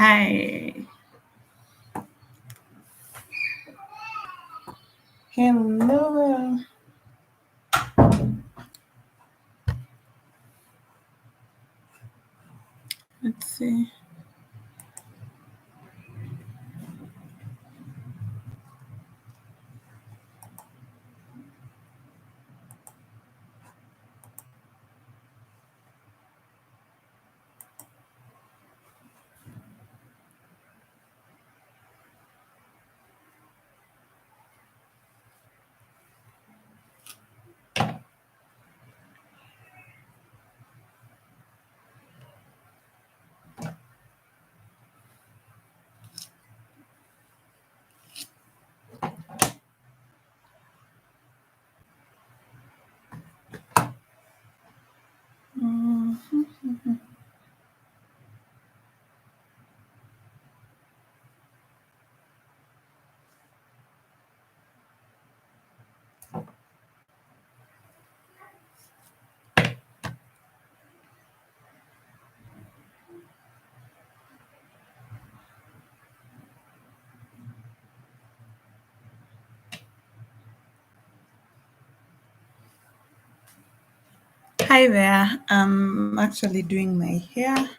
Hi. Hello. Let's see. Mhm. Hi there. I'm actually doing my hair.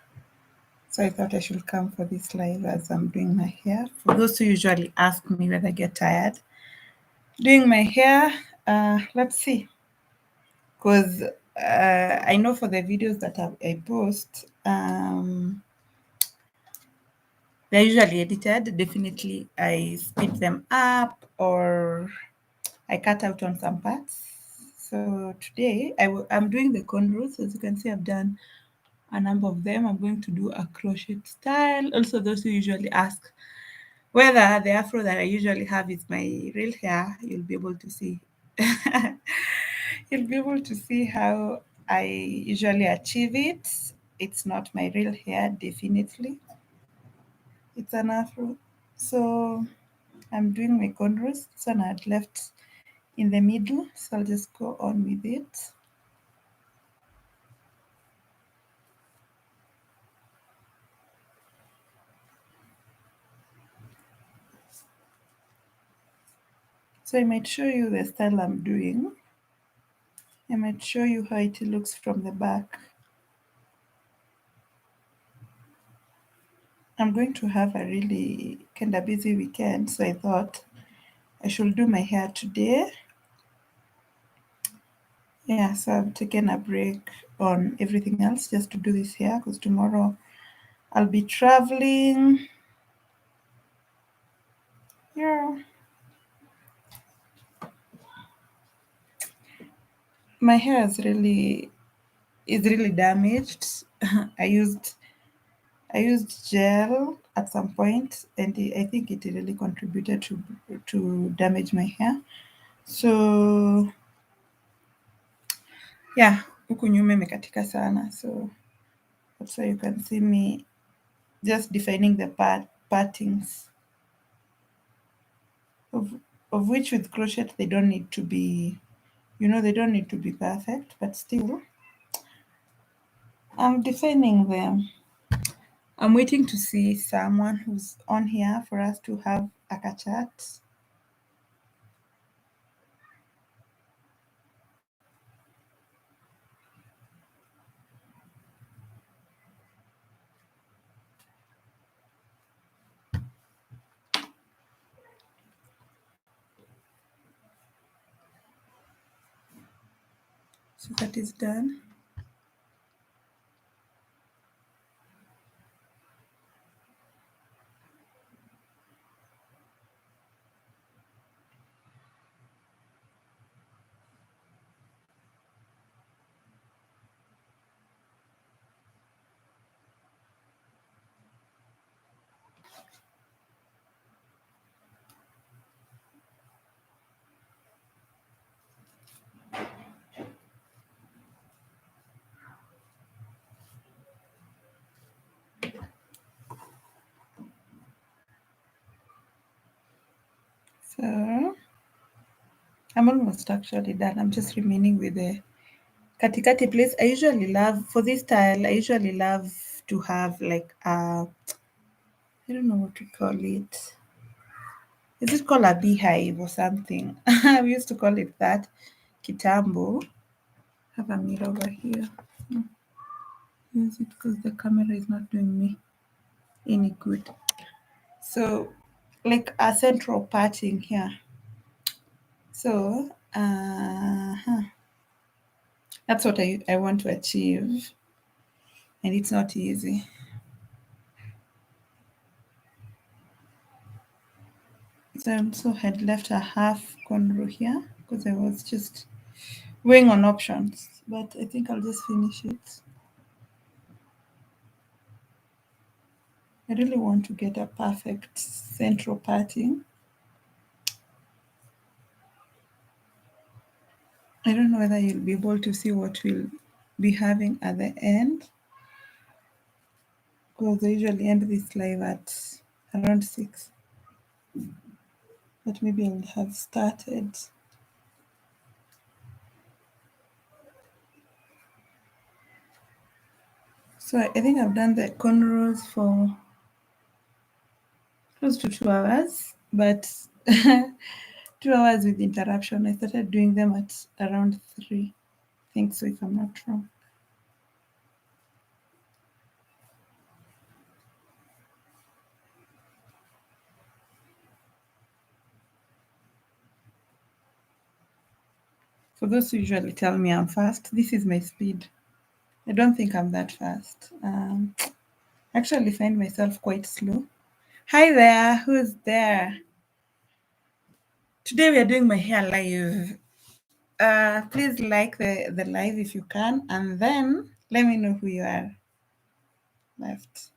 So I thought I should come for this live as I'm doing my hair. For those who usually ask me whether I get tired doing my hair, let's see. Because I know for the videos that I post, they're usually edited. Definitely I speed them up or I cut out on some parts. So today I'm doing the cornrows. As you can see, I've done a number of them. I'm going to do a crochet style. Also, those who usually ask whether the afro that I usually have is my real hair, you'll be able to see. You'll be able to see how I usually achieve it. It's not my real hair, definitely. It's an afro. So I'm doing my cornrows. This one I had left in the middle, so I'll just go on with it. So I might show you the style I'm doing. I might show you how it looks from the back. I'm going to have a really kind of busy weekend, so I thought I should do my hair today. Yeah, so I've taken a break on everything else just to do this hair because tomorrow I'll be traveling. Yeah. My hair is really damaged. I used gel at some point, and I think it really contributed to damage my hair. So yeah, huku nyuma imekatika sana. So that's why you can see me just defining the partings of of which with crochet they don't need to be, they don't need to be perfect, but still I'm defining them. I'm waiting to see someone who's on here for us to have a chat. So that is done. So I'm almost actually done. I'm just remaining with the katikati place. For this style, I usually love to have like I don't know what to call it. Is it called a beehive or something? We used to call it that. Kitambo. Have a mirror over here. Use it because the camera is not doing me any good. So, like a central parting here. So, that's what I want to achieve, and it's not easy. So I also had left a half cornrow here because I was just weighing on options, but I think I'll just finish it. I really want to get a perfect central parting. I don't know whether you'll be able to see what we'll be having at the end, because I usually end this live at around 6, but maybe I'll have started. So I think I've done the cornrows for close to 2 hours, but 2 hours with interruption. I started doing them at around 3. I think so, if I'm not wrong. For those who usually tell me I'm fast, this is my speed. I don't think I'm that fast. I actually find myself quite slow. Hi there, who's there? Today we are doing my hair live. Please like the live if you can, and then let me know who you are left.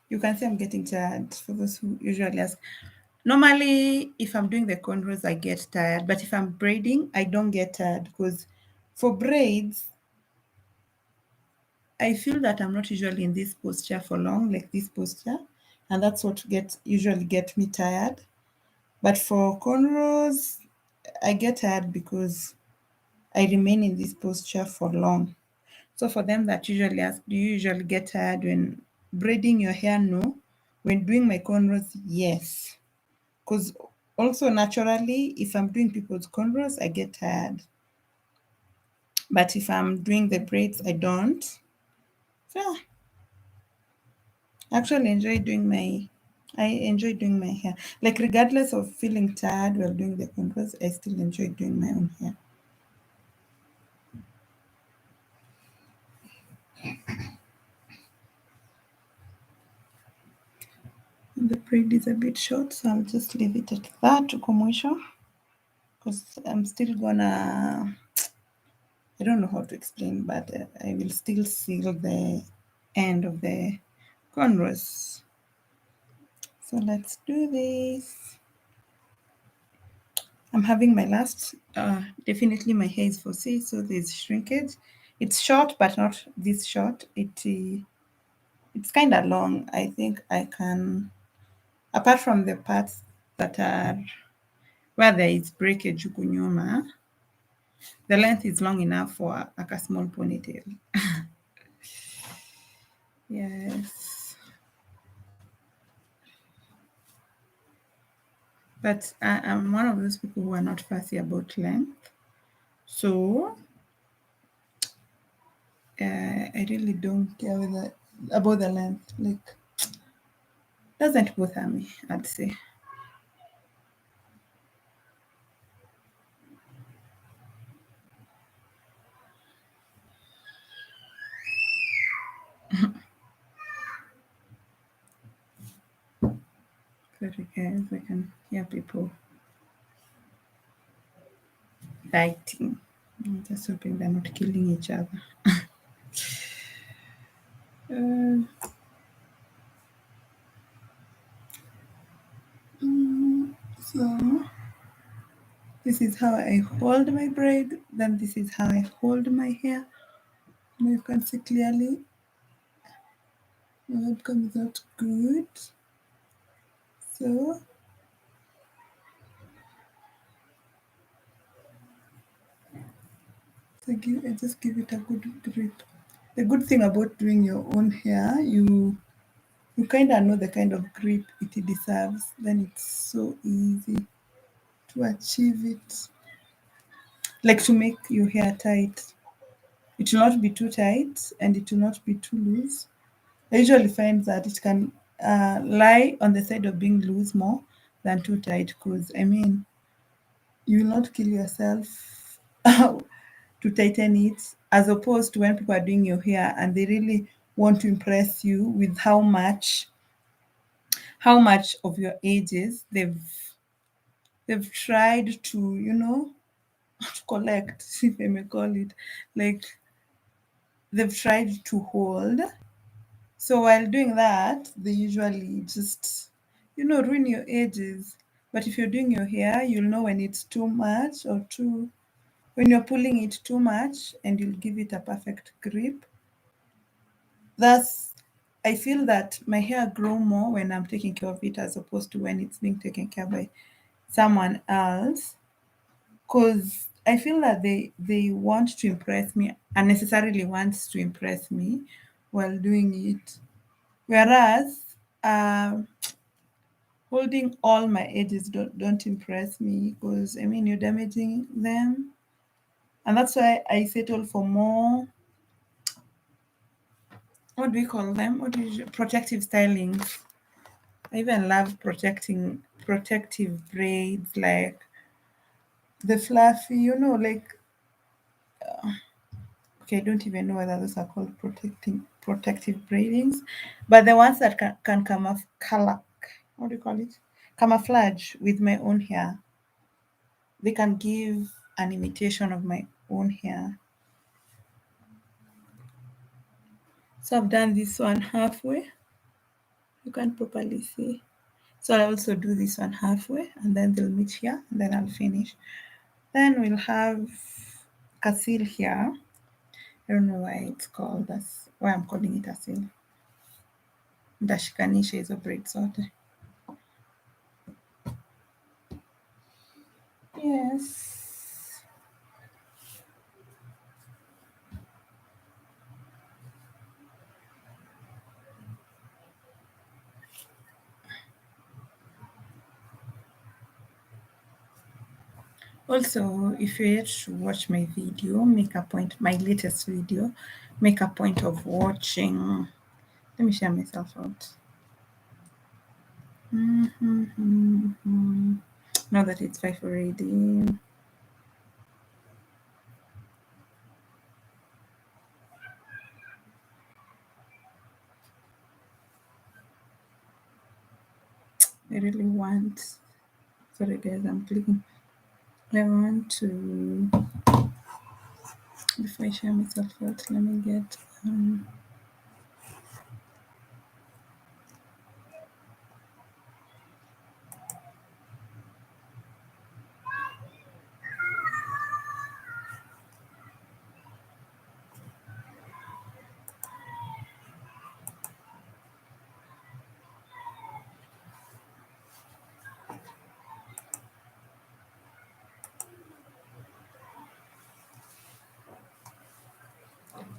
You can see I'm getting tired for those who usually ask. Normally, if I'm doing the cornrows, I get tired, but if I'm braiding, I don't get tired because for braids, I feel that I'm not usually in this posture for long, like this posture, and that's what usually get me tired. But for cornrows, I get tired because I remain in this posture for long. So for them that usually ask, do you usually get tired when braiding your hair? No. When doing my cornrows, yes. Because also naturally, if I'm doing people's cornrows, I get tired. But if I'm doing the braids, I don't. So yeah, actually I enjoy doing my hair. Like regardless of feeling tired while doing the cornrows, I still enjoy doing my own hair. And the braid is a bit short, so I'll just leave it at that to mwisho. Because I'm still gonna, I don't know how to explain, but I will still seal the end of the cornrows. So let's do this. I'm having my last, definitely my hair is 4C, so there's shrinkage. It's short, but not this short. It's kind of long. I think I can, apart from the parts that are where there is breakage huku nyuma, the length is long enough for like a small ponytail. Yes. But I'm one of those people who are not fussy about length. So I really don't care about the length. Like, doesn't bother me, I'd say. Sorry guys, I can hear people fighting. I'm just hoping they're not killing each other. Uh, so this is how I hold my braid. Then this is how I hold my hair. Now you can see clearly my outcome is not good. So I just give it a good grip. The good thing about doing your own hair, you kind of know the kind of grip it deserves. Then it's so easy to achieve it. Like to make your hair tight. It will not be too tight and it will not be too loose. I usually find that it can lie on the side of being loose more than too tight because, I mean, you will not kill yourself to tighten it as opposed to when people are doing your hair and they really want to impress you with how much of your ages they've tried to, to collect, if I may call it, like they've tried to hold. So while doing that, they usually just, ruin your edges. But if you're doing your hair, you'll know when it's too much or when you're pulling it too much, and you'll give it a perfect grip. Thus, I feel that my hair grow more when I'm taking care of it as opposed to when it's being taken care by someone else. Because I feel that they want to impress me, unnecessarily wants to impress me while doing it. Whereas holding all my edges don't impress me because, I mean, you're damaging them. And that's why I settle for more, what do we call them? Protective stylings. I even love protective braids, like the fluffy, like, okay, I don't even know whether those are called protective braidings, but the ones that can color, what do you call it? Camouflage with my own hair. They can give an imitation of my own hair. So I've done this one halfway. You can't properly see. So I'll also do this one halfway and then they'll meet here and then I'll finish. Then we'll have Kasil here. I don't know why it's called, that's why I'm calling it Asil. Ndashikanisha hizo braids zote. Yes. Also, if you're yet to watch my video, my latest video, make a point of watching. Let me share myself out. Now that it's 5 already. I really want. Sorry, guys, I'm clicking. I want to. Before I share myself out, let me get.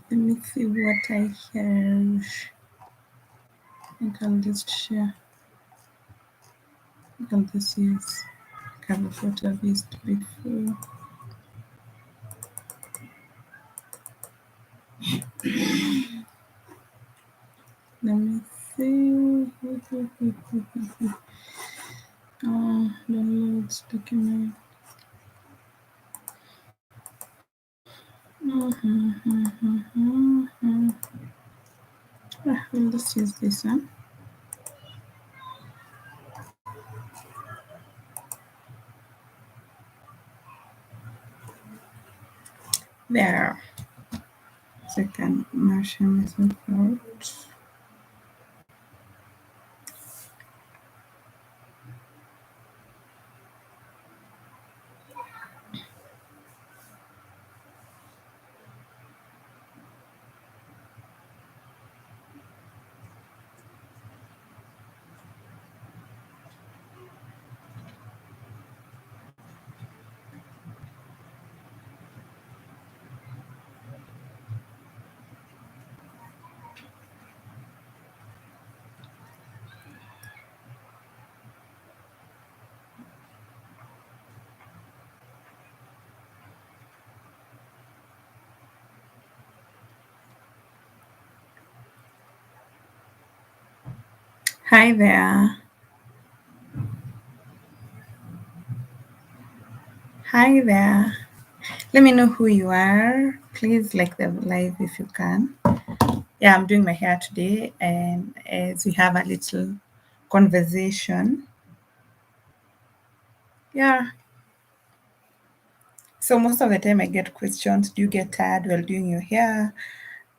Let me see what I have. I think I'll just share. I think this is cover photo I've used before. Let me see. Downloads document. We'll just use this one. There. So I can measure myself out. Hi there. Hi there. Let me know who you are. Please like the live if you can. Yeah, I'm doing my hair today, and as we have a little conversation. Yeah, so most of the time I get questions. Do you get tired while doing your hair?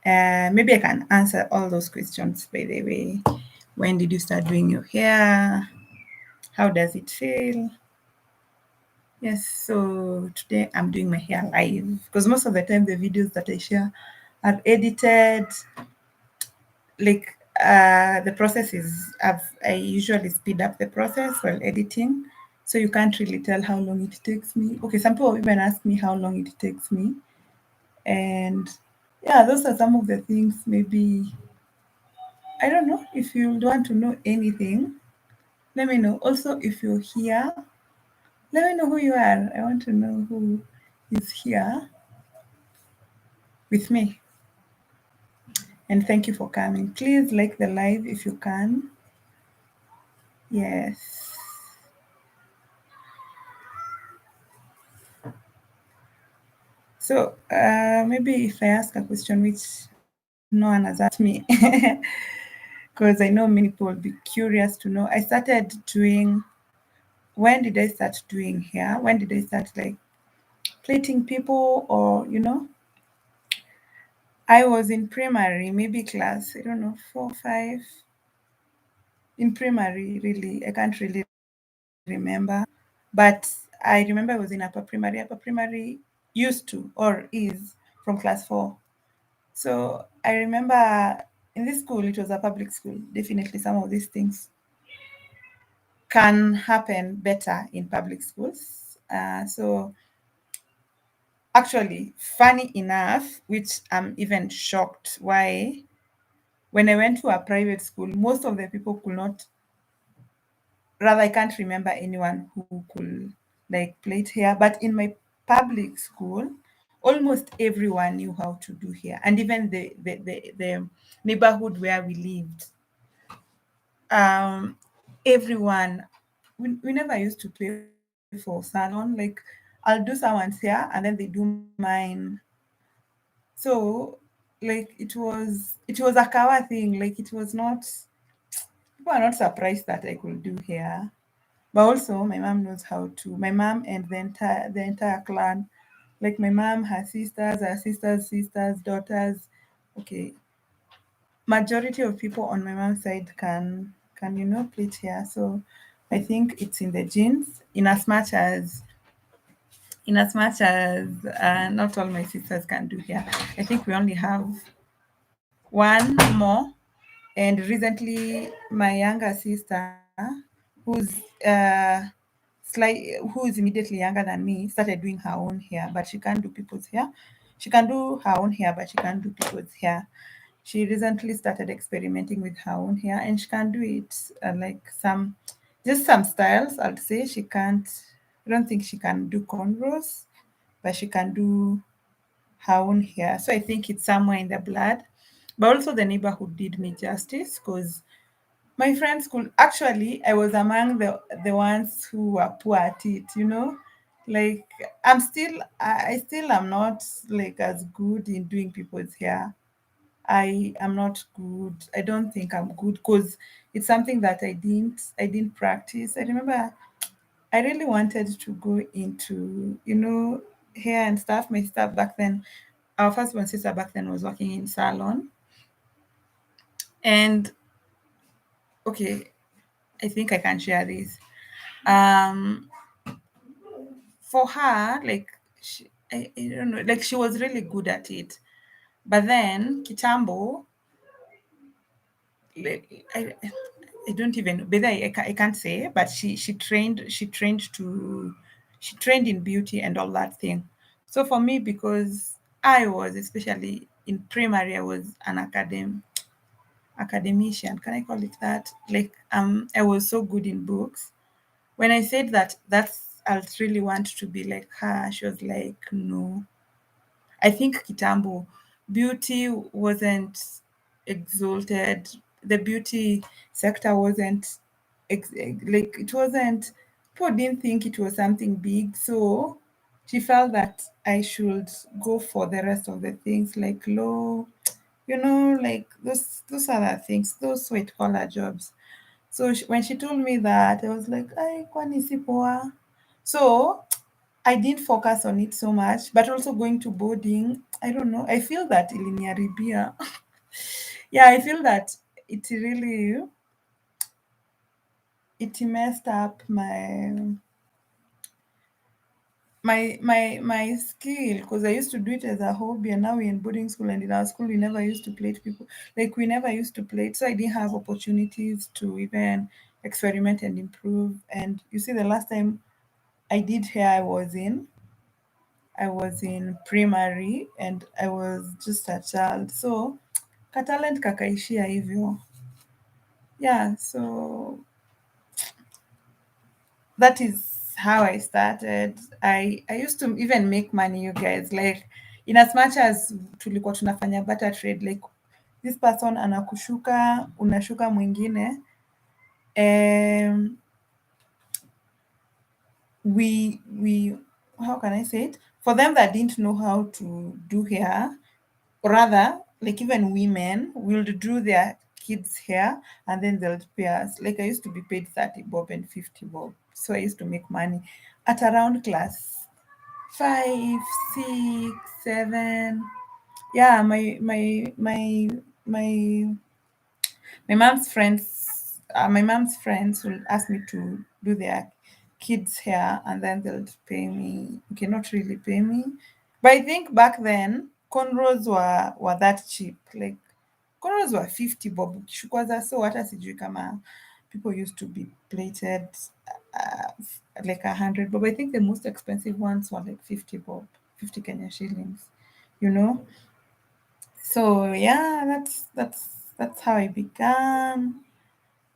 Maybe I can answer all those questions by the way. When did you start doing your hair? How does it feel? Yes, so today I'm doing my hair live because most of the time the videos that I share are edited. Like the process is, I usually speed up the process while editing, so you can't really tell how long it takes me. Okay, some people even ask me how long it takes me, and yeah, those are some of the things. Maybe I don't know if you want to know anything. Let me know. Also, if you're here, let me know who you are. I want to know who is here with me. And thank you for coming. Please like the live if you can. Yes. So maybe if I ask a question which no one has asked me, because I know many people will be curious to know. I started doing, when did I start doing hair? When did I start like plating people or, I was in primary, maybe class, I don't know, 4, 5, in primary, really. I can't really remember. But I remember I was in upper primary. Upper primary used to or is from class 4. So I remember in this school, it was a public school. Definitely some of these things can happen better in public schools. So actually, funny enough, which I'm even shocked why, when I went to a private school, most of the people could not, rather, I can't remember anyone who could like plait hair. But in my public school, almost everyone knew how to do hair. And even the neighborhood where we lived, um everyone, we never used to pay for salon. Like I'll do someone's hair and then they do mine. So like it was a cover thing. Like it was not, people are not surprised that I could do hair. But also my mom knows how to. My mom and the entire clan. Like my mom, her sisters, sisters, daughters. Okay, majority of people on my mom's side can plait hair. So I think it's in the genes. In as much as not all my sisters can do hair. I think we only have one more. And recently my younger sister, who's who is immediately younger than me, started doing her own hair, but she can't do people's hair. She can do her own hair, but she can't do people's hair. She recently started experimenting with her own hair, and she can do it like just some styles. I'd say she can't. I don't think she can do cornrows, but she can do her own hair. So I think it's somewhere in the blood. But also the neighborhood did me justice because my friend school, actually, I was among the ones who were poor at it. Like I still am not like as good in doing people's hair. I am not good. I don't think I'm good because it's something that I didn't practice. I remember I really wanted to go into, hair and stuff. My stuff back then, our first one sister back then was working in salon. And okay, I think I can share this. Um, for her, like I don't know, like she was really good at it. But then Kitambo, like, I don't even know whether I can't say, but she trained in beauty and all that thing. So for me, because I was, especially in primary, I was an academician. Can I call it that? Like I was so good in books. When I said that I really want to be like her, she was like, no. I think Kitambo, beauty wasn't exalted the beauty sector wasn't like it wasn't, people didn't think it was something big, so she felt that I should go for the rest of the things like law, like those other things, those white collar jobs. So when she told me that, I was like, "Ay, kwani si poa." So I didn't focus on it so much, but also going to boarding, I don't know. I feel that iliniharibia. Yeah, I feel that it really it messed up my skill, because I used to do it as a hobby, and now we're in boarding school, and in our school we never used to plate people. Like we never used to plate, so I didn't have opportunities to even experiment and improve. And you see, the last time I did hair, I was in primary, and I was just a child, so katalent kakaishia hivyo. Yeah, so that is how I started. I used to even make money, you guys. Like, in as much as tulikuwa tunafanya barter trade, like this person anakushuka, unashuka mwingine. We how can I say it? For them that didn't know how to do hair, or rather, like even women will do their kids' hair and then they'll pay us. Like I used to be paid 30 bob and 50 bob. So I used to make money at around class 5, 6, 7. Yeah, my my mom's friends will ask me to do their kids' hair, and then they'll pay me. Okay, not really pay me, but I think back then cornrows were that cheap. Like cornrows were 50 bob. Ukishukwaza, so hata sijui kama people used to be plated like 100 bob. I think the most expensive ones were like 50 bob, 50 Kenya shillings. You know. So yeah, that's how I began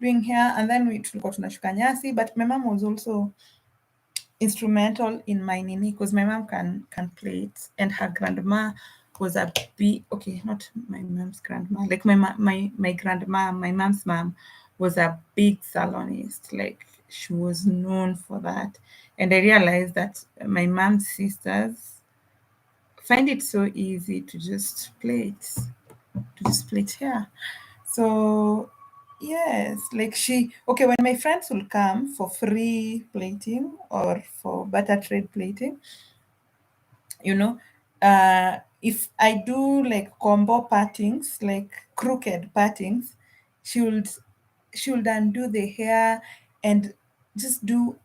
doing hair, and then we tulikuwa tunashuka nyasi, but my mom was also instrumental in my nini, because my mom can plait, and her grandma was a big, okay, not my mom's grandma, like my grandma, my mom's mom was a big salonist. Like she was known for that, and I realized that my mom's sisters find it so easy to just plait hair. So yes, like okay, when my friends will come for free plating or for barter trade plating, you know, if I do like combo partings, like crooked partings, she would she would undo the hair and just do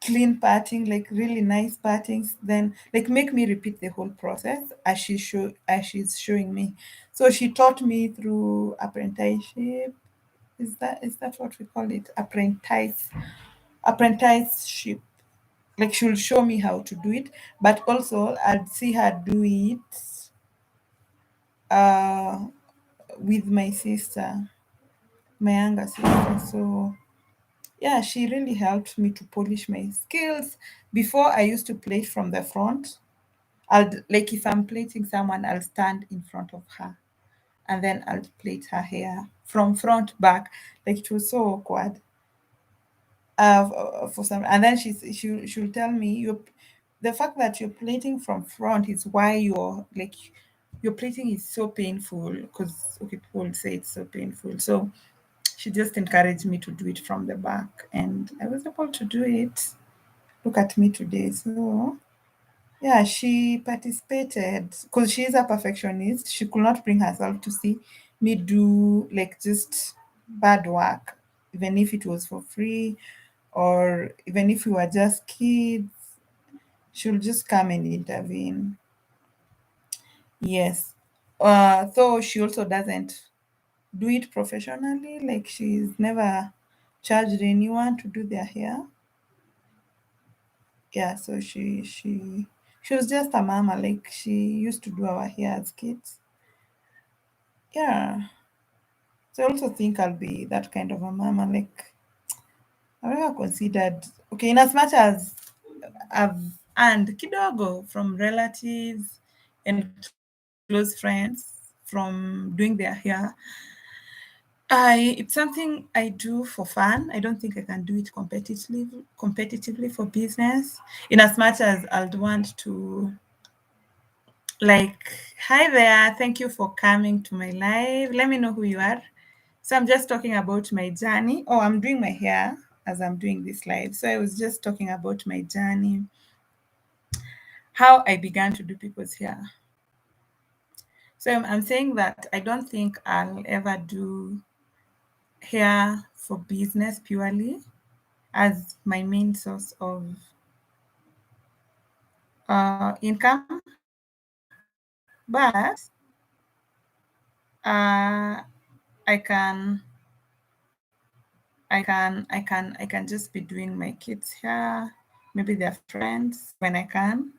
clean parting, like really nice partings, then like make me repeat the whole process as she's showing me. So she taught me through apprenticeship. Is that what we call it? Apprenticeship. Like she'll show me how to do it, but also I'd see her do it uh with my sister, my younger sister. So yeah, she really helped me to polish my skills. Before, I used to plait from the front. Like if I'm plating someone, I'll stand in front of her, and then I'll plait her hair from front back. Like it was so awkward. For some, and then she'll tell me, the fact that you're plating from front is why your plating is so painful, because okay, people will say it's so painful. So she just encouraged me to do it from the back, and I was able to do it. Look at me today. So yeah, she participated because she is a perfectionist. She could not bring herself to see me do like just bad work, even if it was for free, or even if we were just kids. She'll just come and intervene. Yes. So she also doesn't do it professionally. Like she's never charged anyone to do their hair. Yeah, so she was just a mama. Like she used to do our hair as kids. Yeah. So I also think I'll be that kind of a mama. Like I've never considered, okay, in as much as I've earned kidogo from relatives and close friends from doing their hair, It's something I do for fun. I don't think I can do it competitively for business. In as much as I'd want to, like, hi there, thank you for coming to my live. Let me know who you are. So I'm just talking about my journey. Oh, I'm doing my hair as I'm doing this live. So I was just talking about my journey, how I began to do people's hair. So I'm saying that I don't think I'll ever do hair for business purely as my main source of income, but I can just be doing my kids' hair, maybe their friends when I can.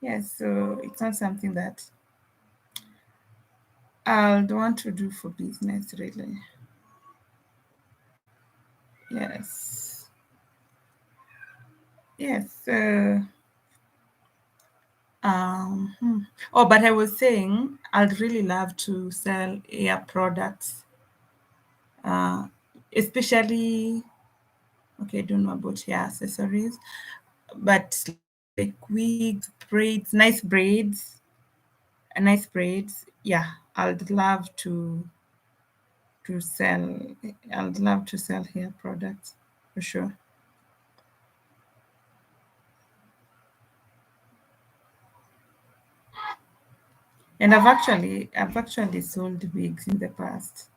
Yes, so it's not something that I'd want to do for business, really. Yes. Yes. Oh, but I was saying I'd really love to sell hair products, uh, especially, okay, I don't know about hair accessories, but like wigs, braids, nice braids. Yeah, I'd love to sell. I'd love to sell hair products for sure. And I've actually sold wigs in the past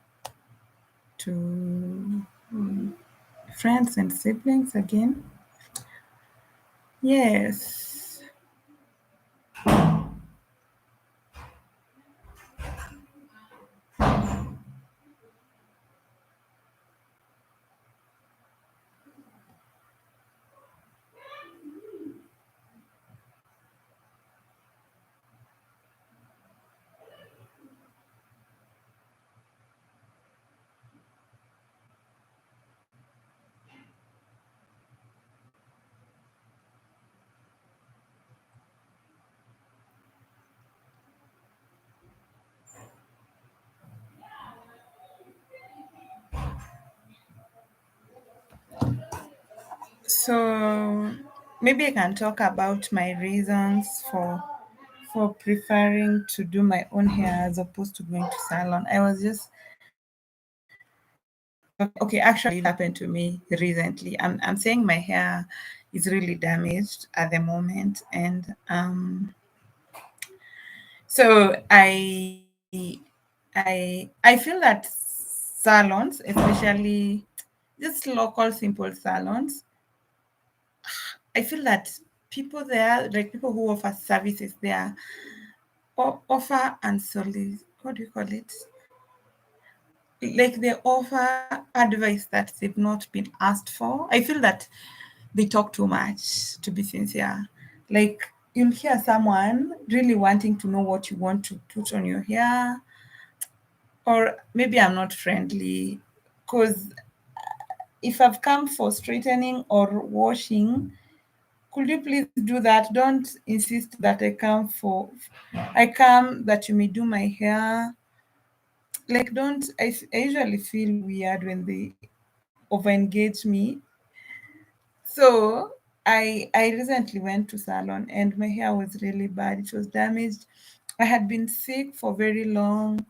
to friends and siblings again. Yes. So maybe I can talk about my reasons for preferring to do my own hair as opposed to going to salon. I was just okay, actually it happened to me recently. I'm saying my hair is really damaged at the moment, and so I feel that salons, especially just local simple salons, I feel that people there, like people who offer services there, offer unsolicited, what do you call it? Like they offer advice that they've not been asked for. I feel that they talk too much, to be sincere. Like you'll hear someone really wanting to know what you want to put on your hair, or maybe I'm not friendly because if I've come for straightening or washing, could you please do that? Don't insist that I come that you may do my hair. Like, don't, I usually feel weird when they over engage me. So I recently went to salon and my hair was really bad. It was damaged. I had been sick for very long.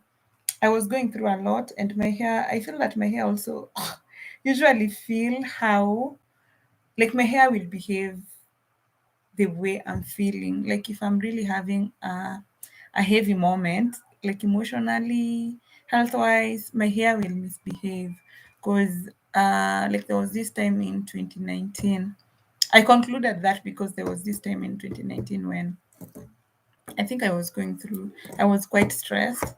I was going through a lot, and my hair, I feel that my hair also usually feel how, like, my hair will behave the way I'm feeling. Like, if I'm really having a heavy moment, like emotionally, health wise, my hair will misbehave. Because, like, there was this time in 2019. I concluded that because there was this time in 2019 when I think I was quite stressed,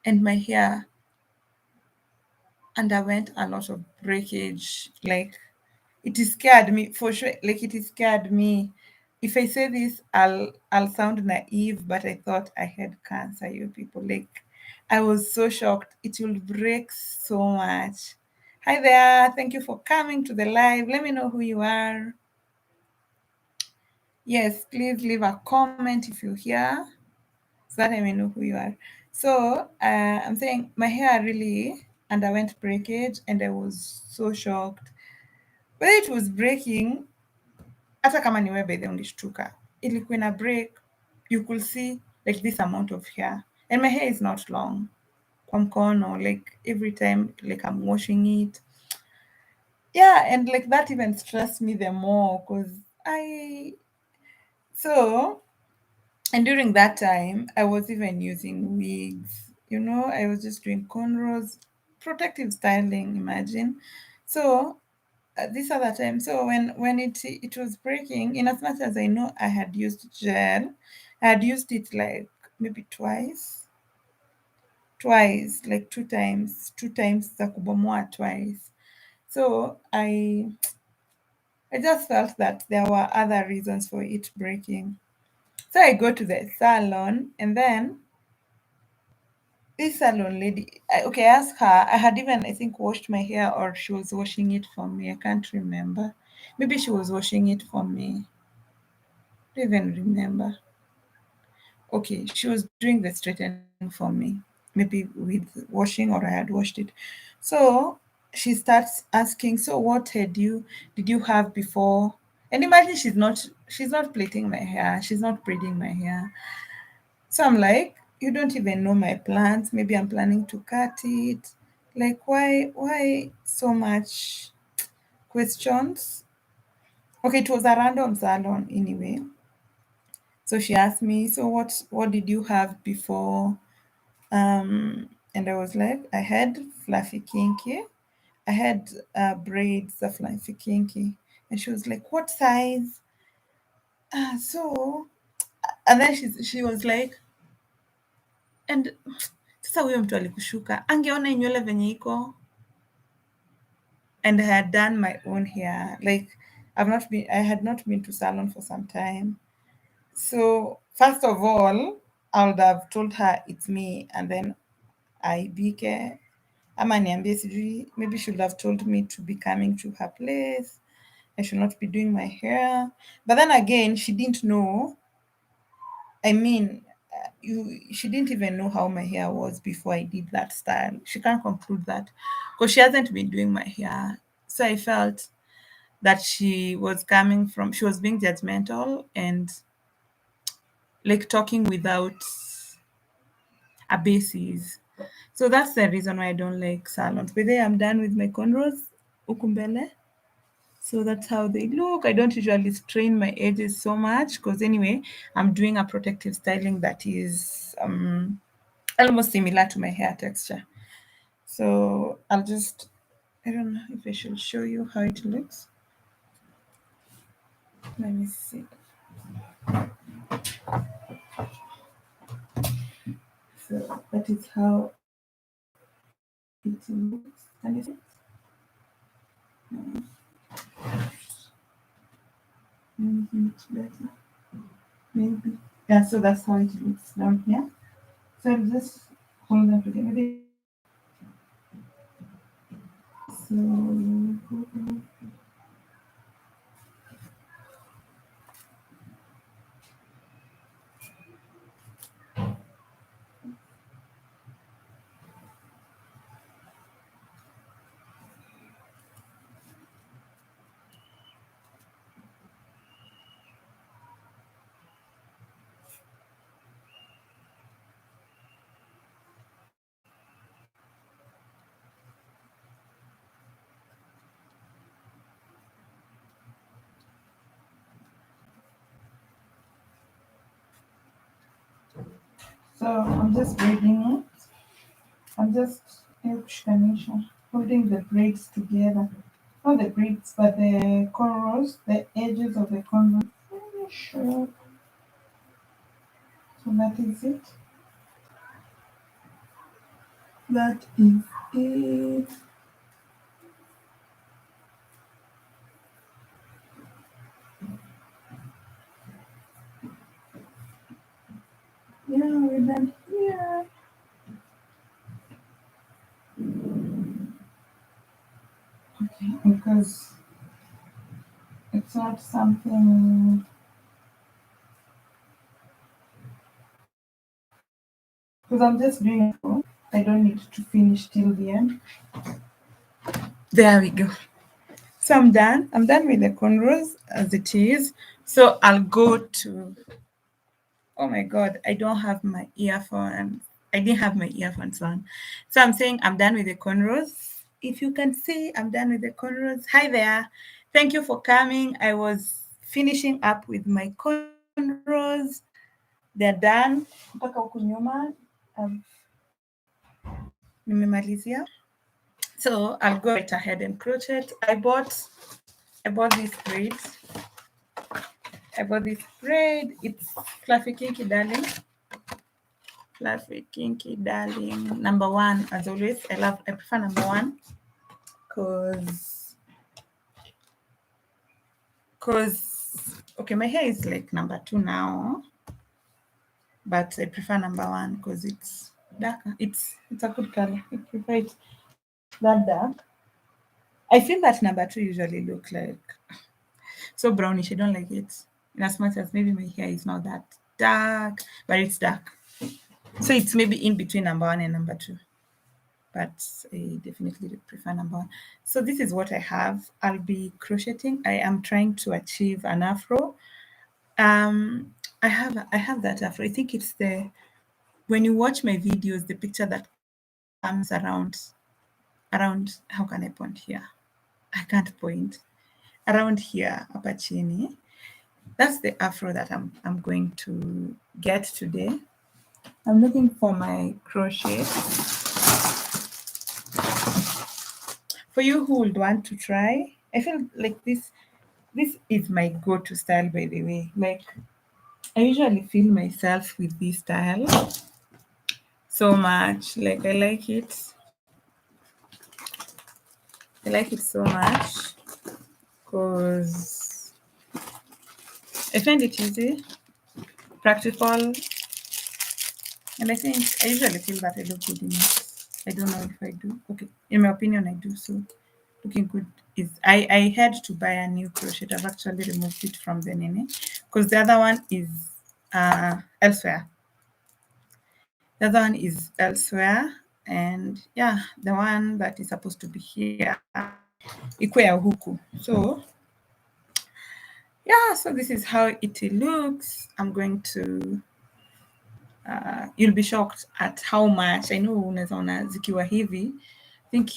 and my hair underwent a lot of breakage. Like it is scared me for sure. Like it is scared me. If I say this, I'll sound naive, but I thought I had cancer. You people, like I was so shocked. It will break so much. Hi there. Thank you for coming to the live. Let me know who you are. Yes, please leave a comment if you're here so that I may know who you are. So I'm saying my hair really. underwent breakage, and I was so shocked. But it was breaking, hata kama ni wewe by the ulishtuka. Ilikuwa ina break, you could see like this amount of hair. And my hair is not long. Kwa mkono, like every time like I'm washing it. Yeah, and like that even stressed me the more because I so and during that time I was even using wigs. I was just doing cornrows, protective styling, imagine. So this other time, so when it was breaking, in as much as I know I had used gel, I had used it like maybe twice, like two times za kubomoa twice. So I just felt that there were other reasons for it breaking. So I go to the salon, and then this salon lady, I asked her. I had even, I think, washed my hair, or she was washing it for me. I can't remember. Maybe she was washing it for me. I don't even remember. Okay, she was doing the straightening for me, maybe with washing, or I had washed it. So she starts asking, so what did you have before? And imagine she's not plaiting my hair, she's not braiding my hair. So I'm like, you don't even know my plans. Maybe I'm planning to cut it. Like, why so much questions? Okay, it was a random salon anyway. So she asked me, so what did you have before? And I was like, I had fluffy kinky. I had braids of fluffy kinky. And she was like, what size? So, and then she was like, and sasa huyo mtu alikushuka, angeona hii nywele venye iko. And I had done my own hair. Like, I had not been to salon for some time. So first of all, I would have told her it's me, and then aibike ama niambie sijui, maybe she would have told me to be coming to her place. I should not be doing my hair. But then again, she didn't know. I mean, she didn't even know how my hair was before I did that style. She can't conclude that because she hasn't been doing my hair. So I felt that she was being judgmental and like talking without a basis. So that's the reason why I don't like salons. But then I'm done with my cornrows, ukumbele. So that's how they look. I don't usually strain my edges so much because anyway, I'm doing a protective styling that is almost similar to my hair texture. So I don't know if I should show you how it looks. Let me see. So that is how it looks. Can you see it? Maybe it's better. Maybe. Yeah, so that's how it looks down here. So I'll just hold them together. So I'm just braiding it. I'm just holding the braids together. Not the braids, but the cornrows, the edges of the cornrows. Sure. So that is it. That is it. Yeah, we're done here. Okay, because it's not something. Because I'm just doing it. I don't need to finish till the end. There we go. So I'm done. I'm done with the cornrows as it is. So I'll go to, oh my God, I don't have my earphone. I didn't have my earphones on. So I'm saying I'm done with the cornrows. If you can see, I'm done with the cornrows. Hi there. Thank you for coming. I was finishing up with my cornrows. They're done. Mpaka huku nyuma. Nimemalizia. So I'll go right ahead and crochet. I bought this braid. It's Fluffy Kinky Darling. Fluffy Kinky Darling. Number one, as always. I prefer number one because okay, my hair is like number two now, but I prefer number one because it's darker. It's a good color. I prefer it that dark. I feel that number two usually look like so brownish. I don't like it. In as much as maybe my hair is not that dark, but it's dark. So it's maybe in between number one and number two. But I definitely prefer number one. So this is what I have. I'll be crocheting. I am trying to achieve an afro. I have that afro. I think it's the when you watch my videos, the picture that comes around how can I point here? I can't point. Around here, hapa chini. That's the afro that I'm going to get today. I'm looking for my crochet. For you who would want to try, I feel like this is my go-to style, by the way. Like I usually feel myself with this style so much. Like I like it so much because I find it easy, practical, and I think I usually feel that I look good in it. I don't know if I do. Okay, in my opinion, I do. So looking good is I had to buy a new crochet. I've actually removed it from the Nene because the other one is elsewhere. The other one is elsewhere, and yeah, the one that is supposed to be here, iko ya huku. So yeah, so this is how it looks. I'm going to you'll be shocked at how much. I know unaweza ona zikiwa hivi. I think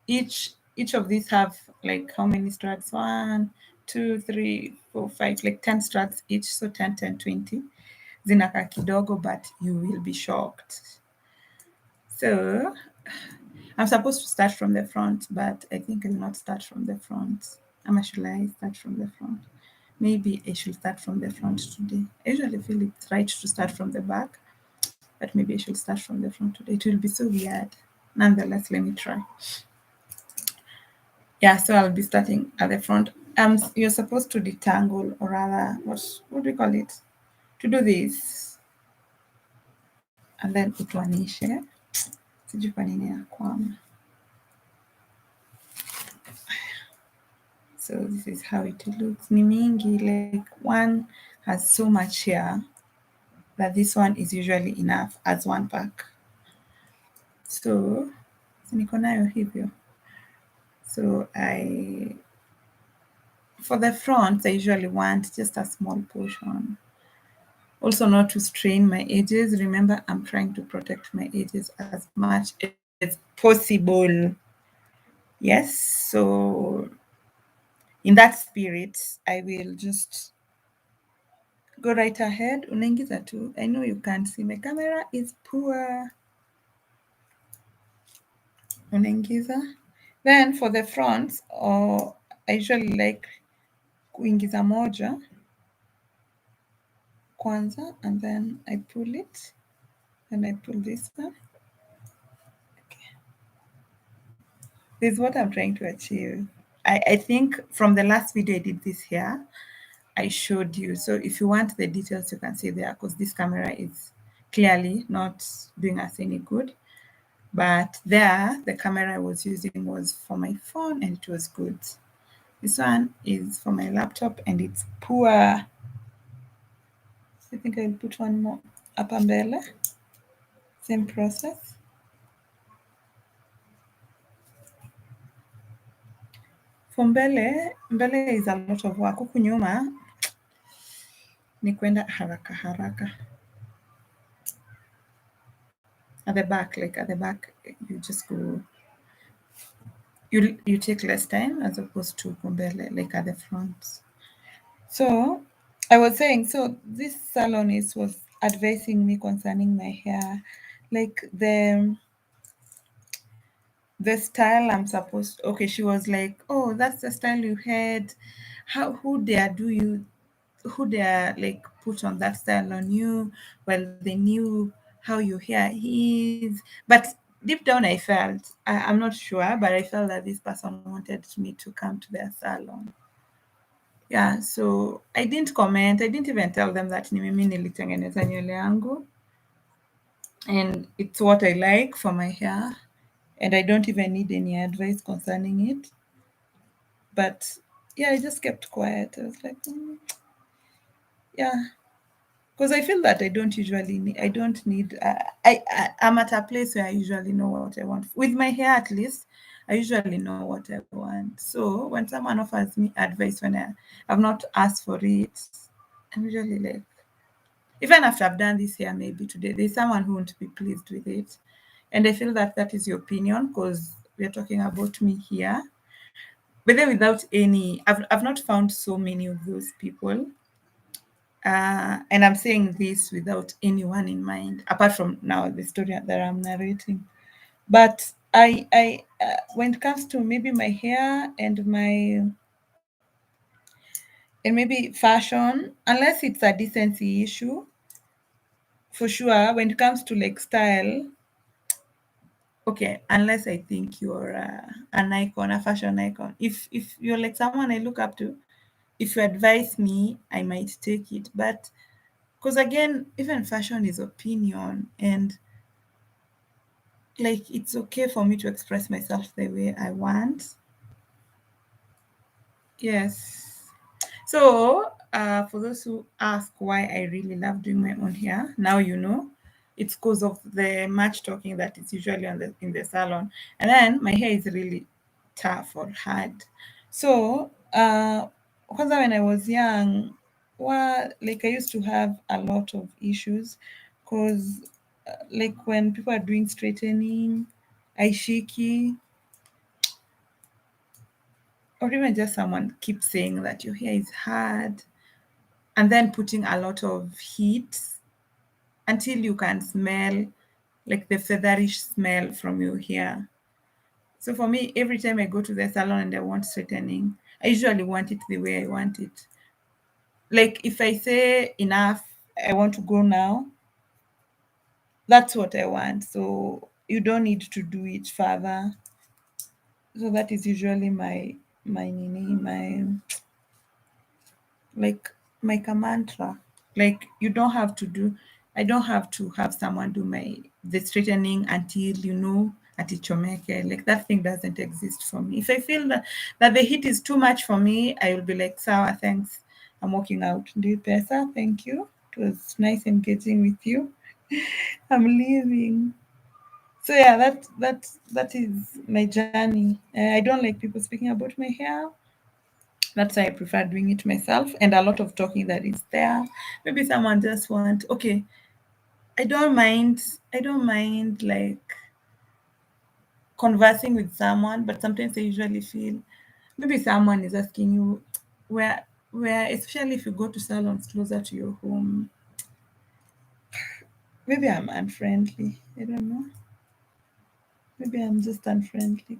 each of these have like how many strands? 1, 2, 3, 4, 5, like 10 strands each. So 10, 10, 20. Zinakaa kidogo, but you will be shocked. So I'm supposed to start from the front, but I think I'll not start from the front. Or should I start from the front? Maybe I should start from the front today. I usually feel it's right to start from the back, but maybe I should start from the front today. It will be so weird. Nonetheless, let me try. Yeah, so I'll be starting at the front. You're supposed to detangle, or rather, what do we call it? To do this, and then utuanishe. Sijui kwa nini inakwama. So this is how it looks. Ni mingi, like one has so much here that this one is usually enough as one pack. So niko nayo hivyo. So for the front, I usually want just a small portion. Also not to strain my edges. Remember, I'm trying to protect my edges as much as possible. Yes, so in that spirit, I will just go right ahead. Unaingiza tu. I know you can't see. My camera is poor. Unaingiza. Then for the fronts, I usually like kuingiza moja kwanza, and then I pull it. Then I pull this one. Okay. This is what I'm trying to achieve. I think from the last video I did this here, I showed you. So if you want the details, you can see there because this camera is clearly not doing us any good. But there, the camera I was using was for my phone and it was good. This one is for my laptop and it's poor. I think I'll put one more up mbele. Same process. For mbele is a lot of work. Huku nyuma ni kwenda haraka haraka. At the back, like at the back, you just go. You take less time as opposed to mbele, like at the front. So I was saying, so this salonist was advising me concerning my hair, like the style I'm supposed. Okay, she was like, "Oh, that's the style you had. How who dare like put on that style on you? Well, they knew how your hair is." But deep down, I felt I'm not sure, but I felt that this person wanted me to come to their salon. Yeah, so I didn't comment. I didn't even tell them that ni mimi nilitengeneza nywele yangu and it's what I like for my hair and I don't even need any advice concerning it. But yeah, I just kept quiet. I was like, yeah, because I feel that I don't need, I'm at a place where I usually know what I want. With my hair, at least, I usually know what I want. So when someone offers me advice when I've not asked for it, I'm usually like, even after I've done this hair, maybe today, there's someone who won't be pleased with it. And I feel that that is your opinion because we're talking about me here. But then without any, I've not found so many of those people. And I'm saying this without anyone in mind, apart from now the story that I'm narrating. But when it comes to maybe my hair and maybe fashion, unless it's a decency issue, for sure. When it comes to like style, okay, unless I think you're an icon, a fashion icon. If you're like someone I look up to, if you advise me, I might take it. But because again, even fashion is opinion, and like it's okay for me to express myself the way I want. Yes. So, for those who ask why I really love doing my own hair, now you know. It's because of the much talking that is usually on in the salon. And then my hair is really tough or hard. So, kwanza when I was young, like I used to have a lot of issues because like when people are doing straightening, aishiki, or even just someone keeps saying that your hair is hard and then putting a lot of heat until you can smell like the featherish smell from your hair. So for me, every time I go to the salon and I want straightening, I usually want it the way I want it. Like if I say enough, I want to go now, that's what I want. So you don't need to do it further. So that is usually my like a mantra. Like you don't have to do I don't have to have someone do the straightening until at ichomeke. Like that thing doesn't exist for me. If I feel that the heat is too much for me, I will be like, Sawa, thanks. I'm walking out. Do pesa, thank you. It was nice engaging with you. I'm leaving. So yeah, that is my journey. I don't like people speaking about my hair. That's why I prefer doing it myself and a lot of talking that is there. Maybe someone just okay, I don't mind like conversing with someone, but sometimes I usually feel maybe someone is asking you where especially if you go to salons closer to your home. Maybe I'm unfriendly. I don't know. Maybe I'm just unfriendly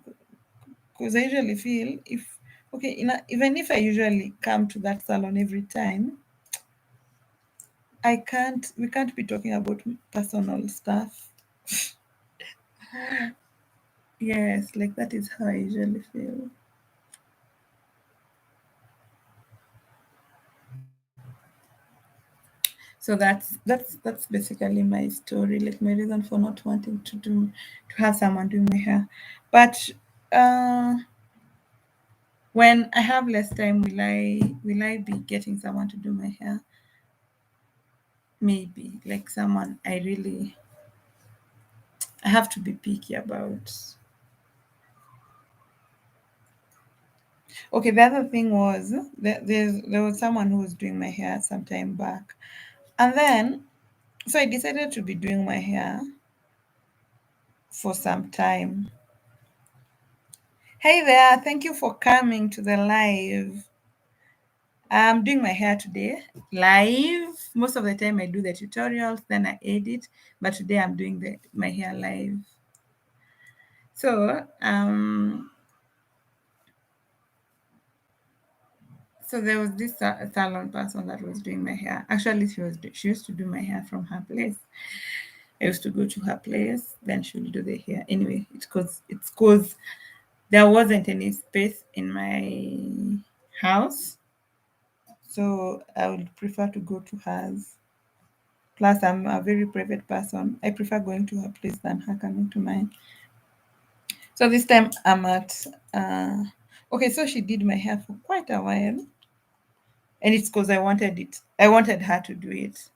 because I usually feel if okay, even if I usually come to that salon every time, we can't be talking about personal stuff. Yes, like that is how I usually feel. So that's basically my story, like my reason for not wanting to have someone doing my hair. But uh when I have less time, will I be getting someone to do my hair? Maybe like someone I have to be picky about. Okay, the other thing was there was someone who was doing my hair some time back. And then, so I decided to be doing my hair for some time. Hey there, thank you for coming to the live. I'm doing my hair today live. Most of the time I do the tutorials, then I edit, but today I'm doing my hair live. So, so there was this salon person that was doing my hair. Actually, she used to do my hair from her place. I used to go to her place, then she would do the hair. Anyway, it's cause there wasn't any space in my house, so I would prefer to go to hers. Plus, I'm a very private person. I prefer going to her place than her coming to mine. So this time I'm at okay, so she did my hair for quite a while, and it's because I wanted it. I wanted her to do it.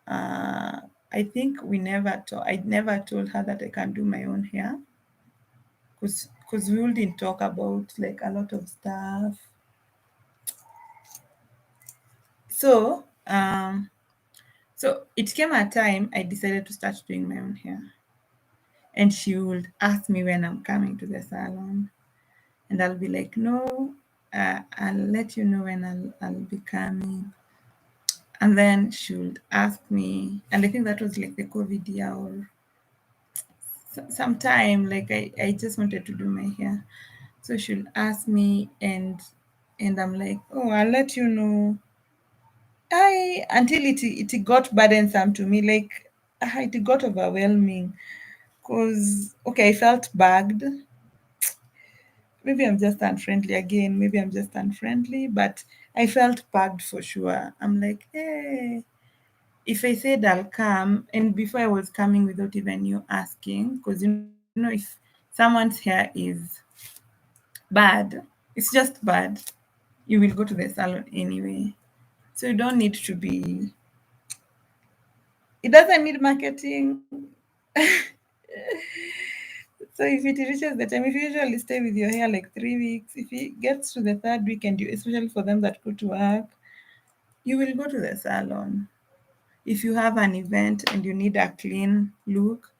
I think I never told her that I can do my own hair, because we wouldn't talk about like a lot of stuff. So so it came a time I decided to start doing my own hair, and she would ask me when I'm coming to the salon, and I'll be like, no, I'll let you know when I'll be coming. And then she would ask me, and I think that was like the COVID year or sometime, like I just wanted to do my hair. So she'll ask me, and I'm like, oh, I'll let you know. I until it got burdensome to me, like it got overwhelming. Cause okay, I felt bugged. Maybe I'm just unfriendly again. Maybe I'm just unfriendly, but I felt bugged for sure. I'm like, hey, if I said I'll come, and before I was coming without even you asking, because if someone's hair is bad, it's just bad, you will go to the salon anyway. So you don't need to be, it doesn't need marketing. So if it reaches the time, if you usually stay with your hair like 3 weeks, if it gets to the third week, and you, especially for them that go to work, you will go to the salon. If you have an event and you need a clean look,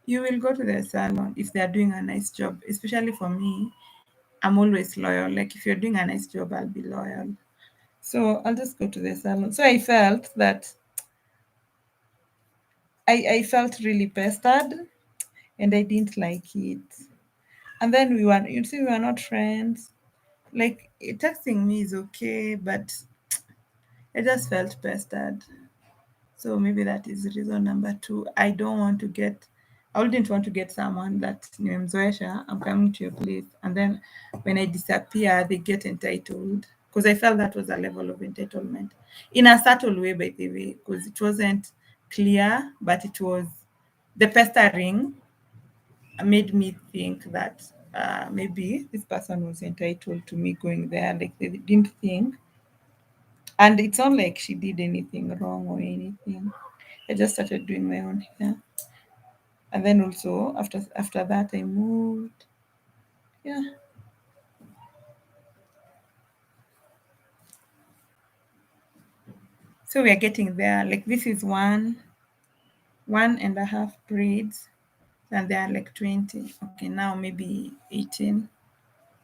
you will go to the salon if they're doing a nice job. Especially for me, I'm always loyal. Like if you're doing a nice job, I'll be loyal. So I'll just go to the salon. So I felt that I felt really pestered, and I didn't like it. And then we were not friends. Like texting me is okay, but I just felt pestered. So maybe that is reason number two. I wouldn't want to get someone that nimemzoesha, I'm coming to your place, and then when I disappear, they get entitled. Because I felt that was a level of entitlement. In a subtle way, by the way, because it wasn't clear, but it was the pestering made me think that maybe this person was entitled to me going there. Like they didn't think. And it's not like she did anything wrong or anything. I just started doing my own hair. And then also after that I moved. Yeah. So we are getting there. Like this is one and a half braids, and there are like 20. Okay, now maybe 18,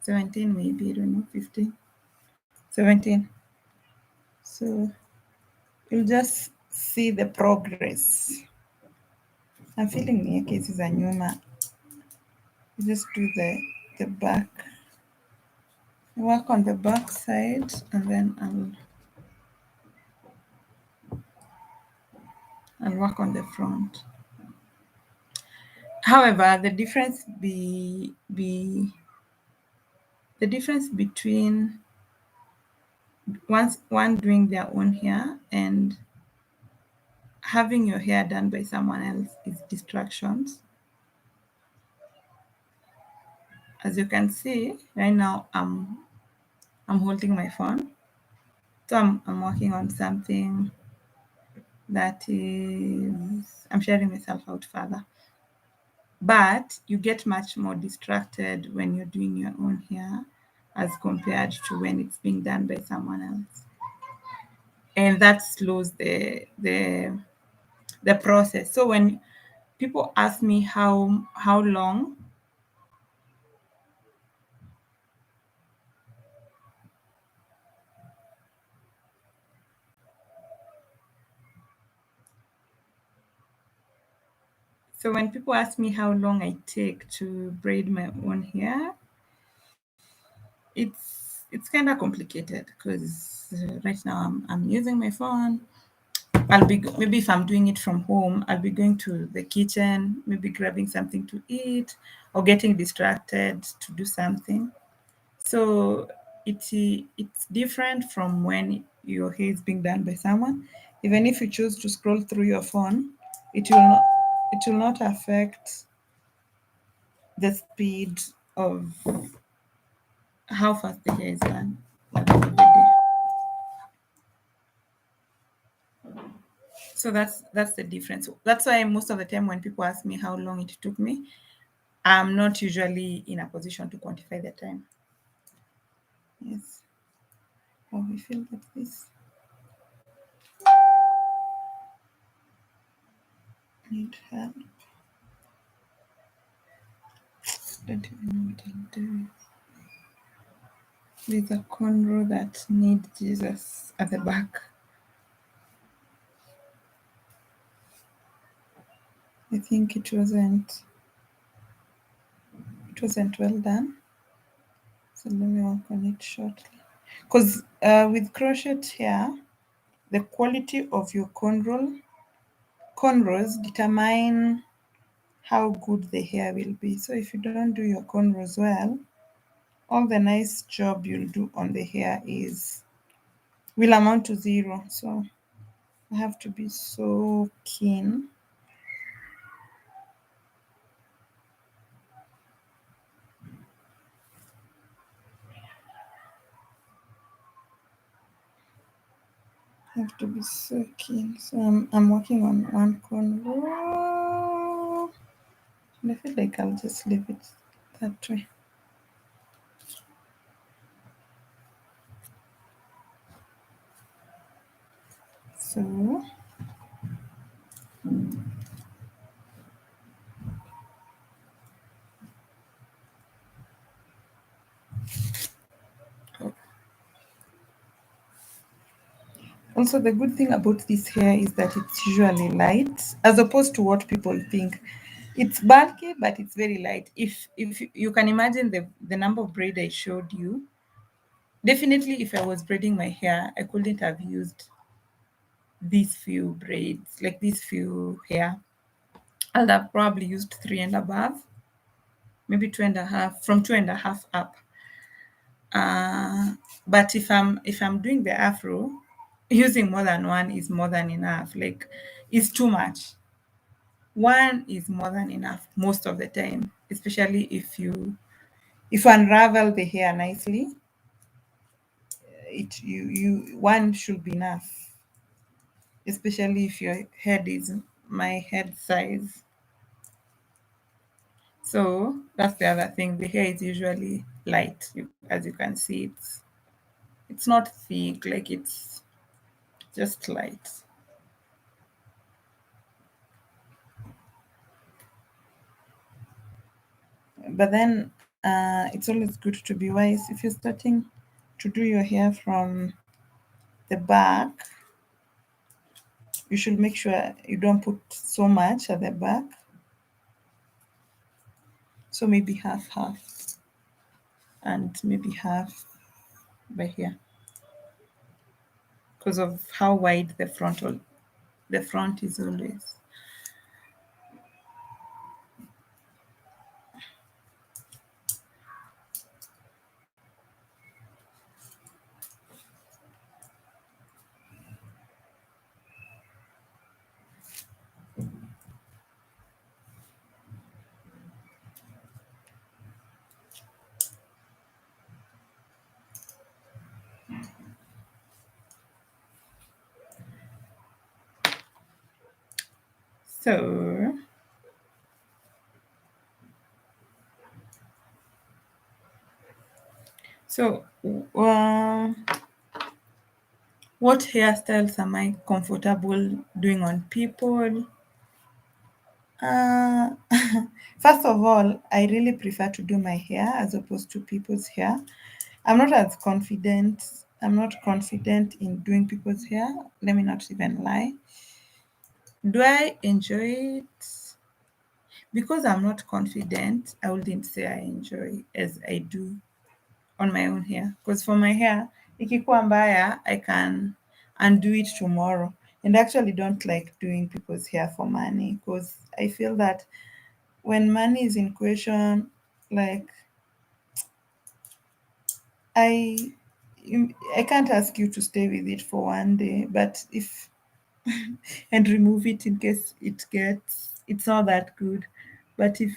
17, maybe, I don't know, 15, 17. So you'll just see the progress. I'm feeling ni cases za nyuma. Just do the back. Work on the back side, and then I'll work on the front. However, the difference between one doing their own hair and having your hair done by someone else is distractions. As you can see, right now I'm holding my phone. So I'm working on something that is I'm sharing myself out further. But you get much more distracted when you're doing your own hair as compared to when it's being done by someone else. And that slows the process. So when people ask me how long, so when people ask me how long I take to braid my own hair, it's kind of complicated because right now I'm using my phone. I'll be maybe if I'm doing it from home, I'll be going to the kitchen, maybe grabbing something to eat or getting distracted to do something. So it's different from when your hair is being done by someone. Even if you choose to scroll through your phone, it will not it will not affect the speed of how fast the hair is done at the end of the day. So that's the difference. That's why most of the time when people ask me how long it took me, I'm not usually in a position to quantify the time. Yes. Oh, we feel that this need help. Don't even know what I'll do. There's a cornrow that need Jesus at the back. I think it wasn't well done. So let me work on it shortly. Because with crochet here, the quality of your cornrows determine how good the hair will be. So if you don't do your cornrows well, all the nice job you'll do on the hair will amount to zero. So I have to be so keen. I have to be so keen. So I'm working on one cornrow. And I feel like I'll just leave it that way. So also the good thing about this hair is that it's usually light, as opposed to what people think. It's bulky, but it's very light. If you can imagine the number of braid I showed you, definitely if I was braiding my hair, I couldn't have used these few braids, like these few hair. I'll have probably used three and above, maybe two and a half, from two and a half up. But if I'm doing the afro, using more than one is more than enough. Like it's too much. One is more than enough most of the time, especially if you unravel the hair nicely. It you one should be enough, especially if your head is my head size. So that's the other thing. The hair is usually light, as you can see. It's not thick, like it's just light. But then it's always good to be wise. If you're starting to do your hair from the back, you should make sure you don't put so much at the back. So maybe half half and maybe half by here because of how wide the front is always. So So, what hairstyles am I comfortable doing on people? Uh, First of all, I really prefer to do my hair as opposed to people's hair. I'm not as confident. I'm not confident in doing people's hair. Let me not even lie. Do I enjoy it? Because I'm not confident, I wouldn't say I enjoy as I do on my own hair. Because for my hair, ikikuwa mbaya, I can undo it tomorrow. And I actually don't like doing people's hair for money because I feel that when money is in question, like I I can't ask you to stay with it for one day, but if and remove it in case it's not that good. But if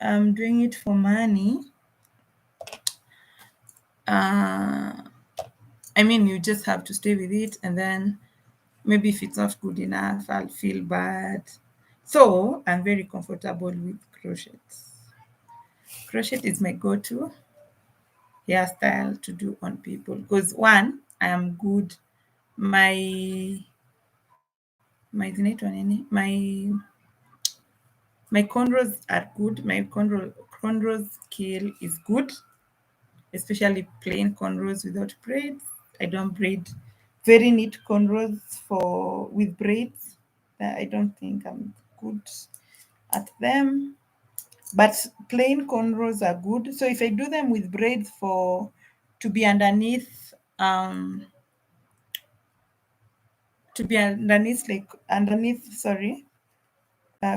I'm doing it for money, uh I mean you just have to stay with it, and then maybe if it's not good enough, I'll feel bad. So I'm very comfortable with crochet. Crochet is my go-to hairstyle to do on people because one, I am good. My zinaitwa nini? My cornrows are good. My cornrows scale is good, especially plain cornrows without braids. I don't braid very neat cornrows for with braids. I don't think I'm good at them. But plain cornrows are good. So if I do them with braids for to be underneath like underneath, sorry,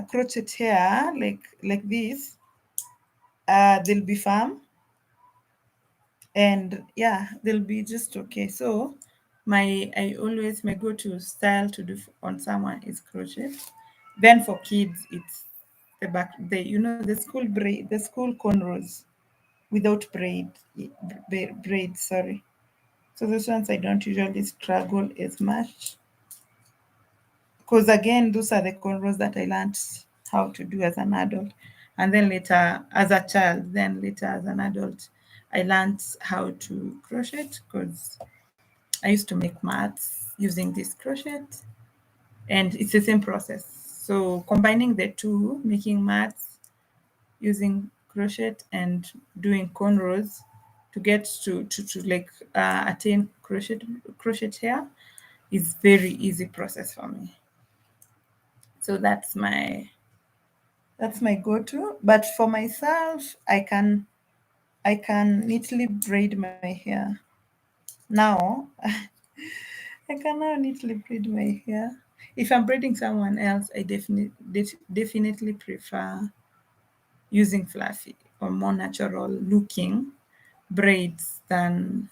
crochet hair like this, they'll be firm, and yeah, they'll be just okay. So my go-to style to do on someone is crochet. Then for kids, it's the school braid, the school cornrows without braid, sorry. So those ones I don't usually struggle as much because again, those are the cornrows that I learned how to do as an adult, and then later as a child, then later as an adult, I learned how to crochet because I used to make mats using this crochet, and it's the same process. So combining the two, making mats using crochet and doing cornrows to get to like attain crochet hair is very easy process for me. So that's my go-to. But for myself, I can neatly braid my hair. Now I can now neatly braid my hair. If I'm braiding someone else, I definitely prefer using fluffy or more natural looking braids than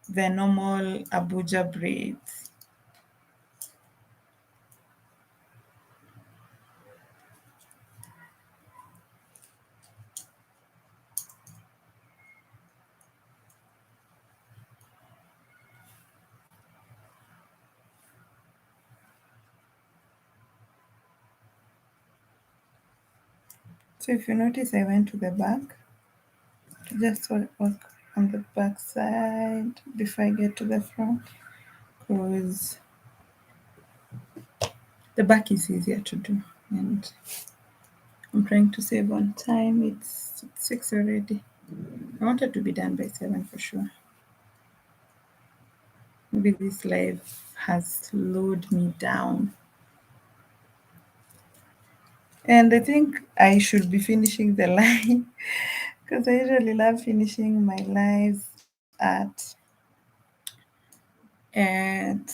the normal Abuja braids. So if you notice, I went to the back to just work on the back side before I get to the front because the back is easier to do, and I'm trying to save on time. It's 6 already. I wanted to be done by 7 for sure. Maybe this live has slowed me down. And I think I should be finishing the live because I usually love finishing my lives at at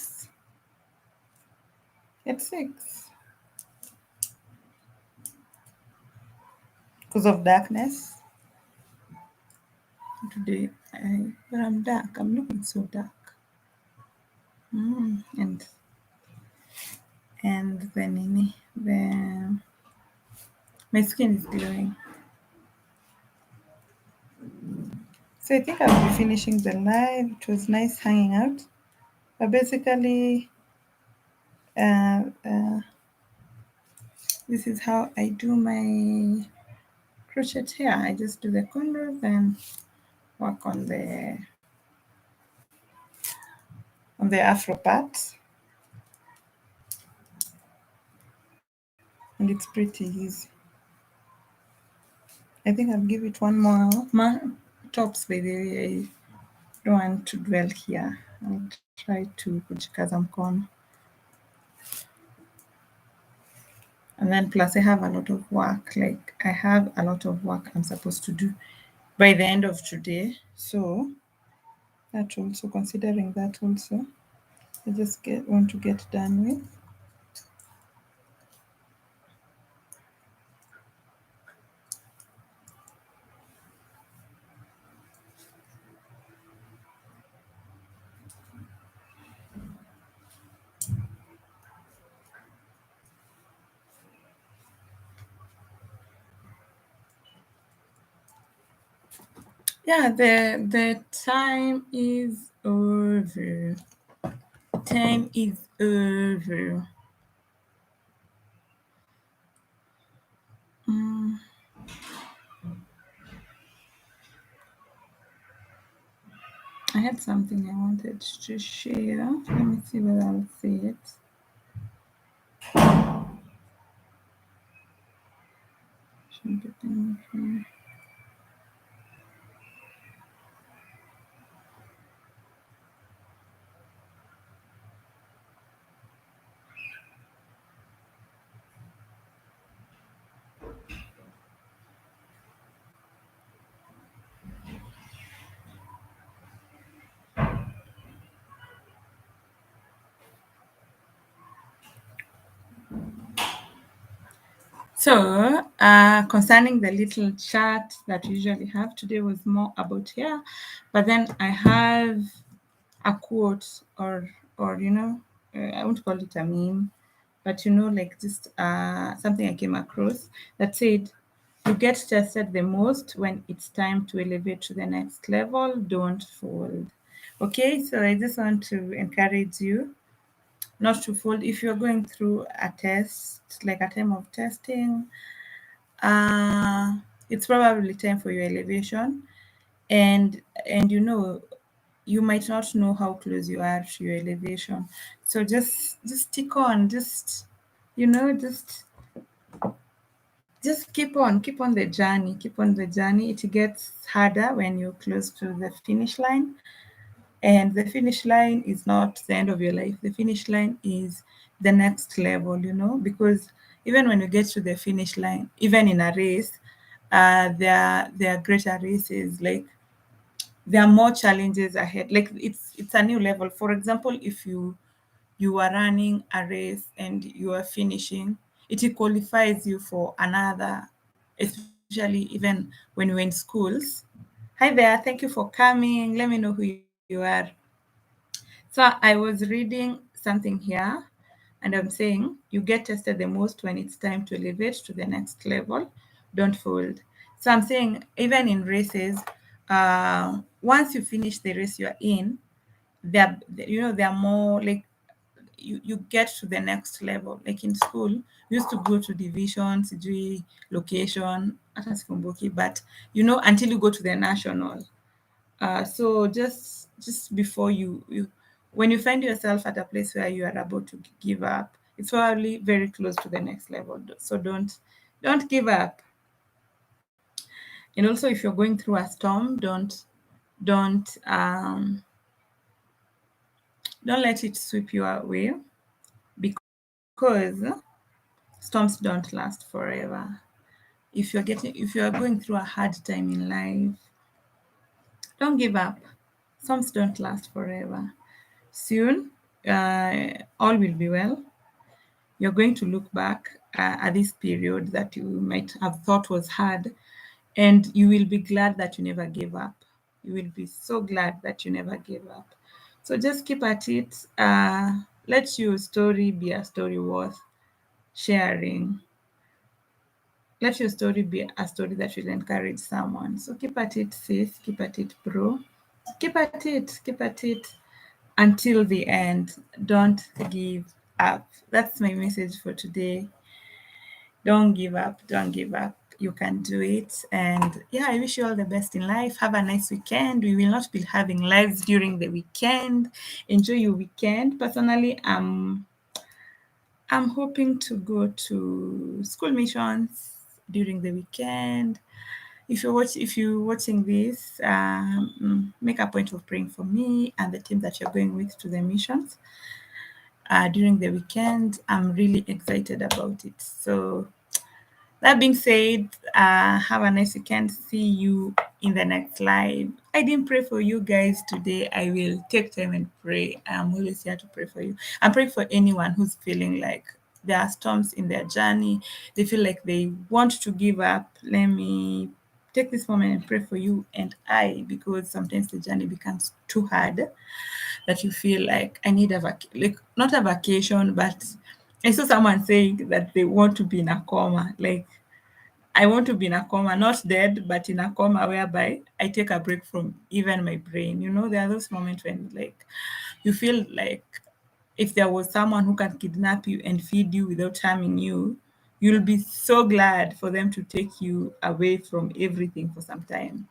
6 because of darkness. Today, but I'm dark. I'm looking so dark. And my skin is glowing. So I think I'll be finishing the live. It was nice hanging out. But basically, uh, uh, this is how I do my crochet hair. I just do the cornrows and work on the afro part, and it's pretty easy. I think I'll give it one more tops. By the way, I don't want to dwell here. I'll try to kujikaza mkono. And then plus I have a lot of work. Like I have a lot of work I'm supposed to do by the end of today. So that also, considering that also, I just want to get done with. Yeah, the time is over. Time is over. Mm. I had something I wanted to share. Let me see whether I'll see it. So, concerning the little chat that we usually have, today was more about hair, but then I have a quote or I won't call it a meme, but like just something I came across that said, "You get tested the most when it's time to elevate to the next level. Don't fold." Okay, so I just want to encourage you not to fold if you're going through a test, like a time of testing. It's probably time for your elevation, and you might not know how close you are to your elevation. So just stick on, you know just just keep on the journey, it gets harder when you're close to the finish line. And the finish line is not the end of your life. The finish line is the next level, because even when you get to the finish line, even in a race, there are greater races. Like there are more challenges ahead. Like it's a new level. For example, if you are running a race and you are finishing, it qualifies you for another, especially even when you're in schools. Hi there, thank you for coming. Let me know who you are. So I was reading something here, and I'm saying you get tested the most when it's time to elevate to the next level. Don't fold. So I'm saying even in races, once you finish the race you're in, they're more like you get to the next level. Like in school, we used to go to divisions, location, hata sikumbuki, but until you go to the national. So just before you when you find yourself at a place where you are about to give up, it's probably very close to the next level. So don't give up. And also, if you're going through a storm, don't don't let it sweep you away, because storms don't last forever. If you are going through a hard time in life, don't give up. Storms don't last forever. Soon, all will be well. You're going to look back at this period that you might have thought was hard, and you will be glad that you never gave up. You will be so glad that you never gave up. So just keep at it. Let your story be a story worth sharing. Let your story be a story that will encourage someone. So keep at it, sis. Keep at it, bro. Keep at it. Keep at it until the end. Don't give up. That's my message for today. Don't give up. Don't give up. You can do it. And yeah, I wish you all the best in life. Have a nice weekend. We will not be having lives during the weekend. Enjoy your weekend. Personally, I'm hoping to go to school missions during the weekend. If you're watching this, make a point of praying for me and the team that you're going with to the missions during the weekend. I'm really excited about it. So that being said, have a nice weekend. See you in the next live. I didn't pray for you guys today. I will take time and pray. I'm always here to pray for you. I'm praying for anyone who's feeling like there are storms in their journey. They feel like they want to give up. Let me take this moment and pray for you and I, because sometimes the journey becomes too hard that you feel like I need like not a vacation, but I saw someone saying that they want to be in a coma. Like, I want to be in a coma, not dead, but in a coma whereby I take a break from even my brain. There are those moments when like you feel like if there was someone who can kidnap you and feed you without harming you, you'll be so glad for them to take you away from everything for some time.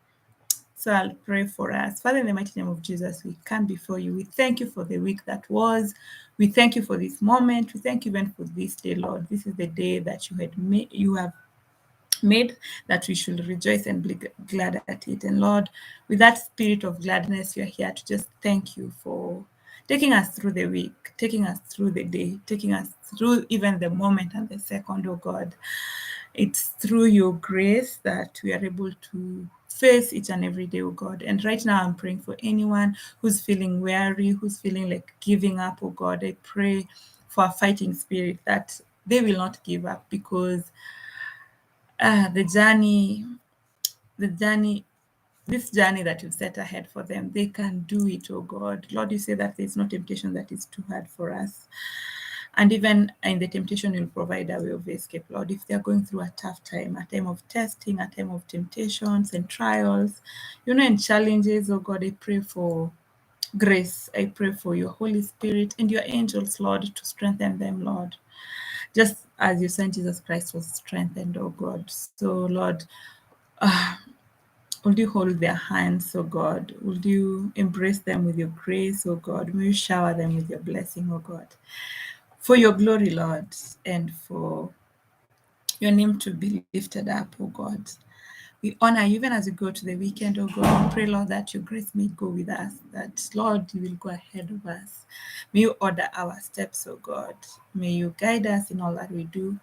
So I'll pray for us. Father, in the mighty name of Jesus, we come before you. We thank you for the week that was. We thank you for this moment. We thank you even for this day, Lord. This is the day that you have made, that we should rejoice and be glad at it. And Lord, with that spirit of gladness, we are here to just thank you for taking us through the week, taking us through the day, taking us through even the moment and the second, oh God. It's through your grace that we are able to face each and every day, oh God. And right now, I'm praying for anyone who's feeling weary, who's feeling like giving up, oh God. I pray for a fighting spirit that they will not give up, because the journey, the journey, this journey that you've set ahead for them, they can do it, oh God. Lord, you say that there's no temptation that is too hard for us. And even in the temptation, you'll provide a way of escape, Lord. If they're going through a tough time, a time of testing, a time of temptations and trials, and challenges, oh God, I pray for grace. I pray for your Holy Spirit and your angels, Lord, to strengthen them, Lord. Just as your Son Jesus Christ was strengthened, oh God. So, Lord, would you hold their hands, oh God? Would you embrace them with your grace, oh God? Will you shower them with your blessing, oh God? For your glory, Lord, and for your name to be lifted up, oh God. We honor you even as we go to the weekend, oh God. We pray, Lord, that your grace may go with us, that, Lord, you will go ahead of us. May you order our steps, oh God. May you guide us in all that we do.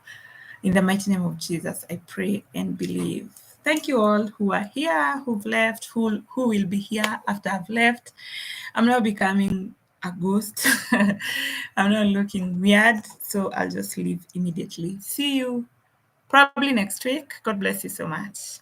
In the mighty name of Jesus, I pray and believe. Thank you all who are here, who've left, who will be here after I've left. I'm not becoming a ghost. I'm not looking weird, so I'll just leave immediately. See you probably next week. God bless you so much.